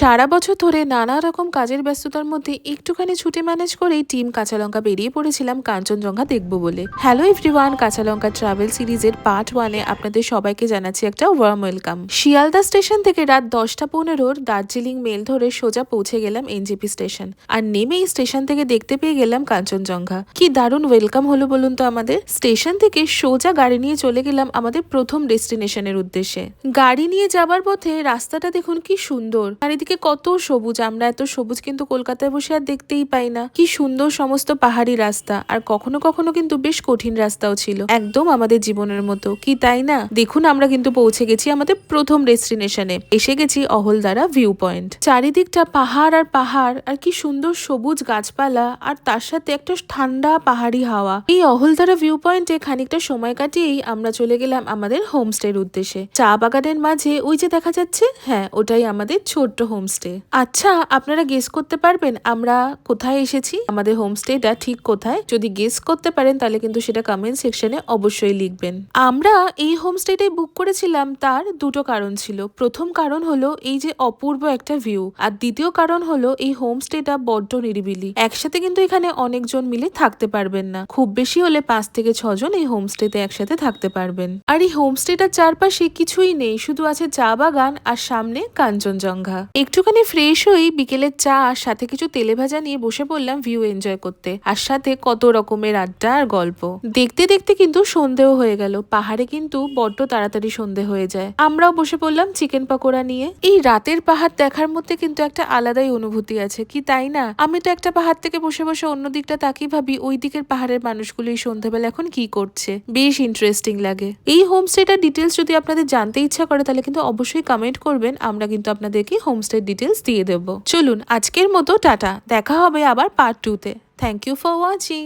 সারা বছর ধরে নানা রকম কাজের ব্যস্ততার মধ্যে একটুখানি ছুটি ম্যানেজ করেই টিম কাঁচালঙ্কা বেরিয়ে পড়েছিলাম কাঞ্চনজঙ্ঘা দেখবো বলে। হ্যালো এভরিওয়ান, কাঁচালঙ্কা ট্রাভেল সিরিজের পার্ট 1-এ আপনাদের সবাইকে জানাচ্ছি একটা ওয়ার্ম ওয়েলকাম। শিয়ালদা স্টেশন থেকে রাত 10:15 দার্জিলিং মেল ধরে সোজা পৌঁছে গেলাম এনজেপি স্টেশন, আর নেমেই স্টেশন থেকে দেখতে পেয়ে গেলাম কাঞ্চনজঙ্ঘা। কি দারুণ ওয়েলকাম হলো বলুন তো আমাদের। স্টেশন থেকে সোজা গাড়ি নিয়ে চলে গেলাম আমাদের প্রথম ডেস্টিনেশনের উদ্দেশ্যে। গাড়ি নিয়ে যাবার পথে রাস্তাটা দেখুন কি সুন্দর, চারিদিকে কত সবুজ। আমরা এত সবুজ কিন্তু কলকাতায় বসে আর দেখতেই পাই না। কি সুন্দর সমস্ত পাহাড়ি রাস্তা, আর কখনো কখনো কিন্তু বেশ কঠিন রাস্তাও ছিল, একদম আমাদের জীবনের মতো, কি তাই না? দেখুন আমরা কিন্তু পৌঁছে গেছি আমাদের প্রথম ডেস্টিনেশনে, এসে গেছি অহলদারা ভিউ পয়েন্ট। চারিদিকটা পাহাড় আর পাহাড়, আর কি সুন্দর সবুজ গাছপালা, আর তার সাথে একটা ঠান্ডা পাহাড়ি হাওয়া। এই অহলদারা ভিউ পয়েন্টে খানিকটা সময় কাটিয়েই আমরা চলে গেলাম আমাদের হোমস্টের উদ্দেশ্যে। চা বাগানের মাঝে ওই যে দেখা যাচ্ছে, হ্যাঁ ওটাই আমাদের ছোট্ট হোমস্টে। আচ্ছা, আপনারা গেস করতে পারবেন আমরা কোথায় এসেছি, আমাদের হোমস্টেটা ঠিক কোথায়? যদি গেস করতে পারেন তাহলে কিন্তু সেটা কমেন্ট সেকশনে অবশ্যই লিখবেন। আমরা এই হোমস্টেটাই বুক করেছিলাম, তার দুটো কারণ ছিল। প্রথম কারণ হলো এই যে অপূর্ব একটা ভিউ, আর দ্বিতীয় কারণ হলো এই হোমস্টেটা বড্ড নিরিবিলি। একসাথে কিন্তু এখানে অনেকজন মিলে থাকতে পারবেন না, খুব বেশি হলে 5 থেকে 6 জন এই হোমস্টেতে একসাথে থাকতে পারবেন। আর এই হোমস্টেটার চারপাশে কিছুই নেই, শুধু আছে চা বাগান আর সামনে কাঞ্চনজঙ্ঘা। একটুখানি ফ্রেশ হয়ে বিকেলের চা আর সাথে কিছু তেলে ভাজা নিয়ে বসে পড়লাম ভিউ এনজয় করতে, আর সাথে কত রকমের আড্ডা আর গল্প। দেখতে দেখতে কিন্তু সন্ধেও হয়ে গেল। পাহাড়ে কিন্তু বড্ড তাড়াতাড়ি সন্ধে হয়ে যায়। আমরাও বসে পড়লাম চিকেন পকোড়া নিয়ে। এই রাতের পাহাড় দেখার মধ্যে কিন্তু একটা আলাদাই অনুভূতি আছে, কি তাই না? আমি তো একটা পাহাড় থেকে বসে বসে অন্য দিকটা তাকিয়ে ভাবি ওই দিকের পাহাড়ের মানুষগুলো এই সন্ধ্যাবেলা এখন কি করছে। বেশ ইন্টারেস্টিং লাগে। এই হোমস্টেটার ডিটেলস যদি আপনাদের জানতে ইচ্ছা করে তাহলে কিন্তু অবশ্যই কমেন্ট করবেন, আমরা কিন্তু আপনাদেরকে হোমস্টে ডিটেলস দিয়ে দেবো। চলুন আজকের মতো টাটা, দেখা হবে আবার পার্ট 2-তে। Thank you for watching.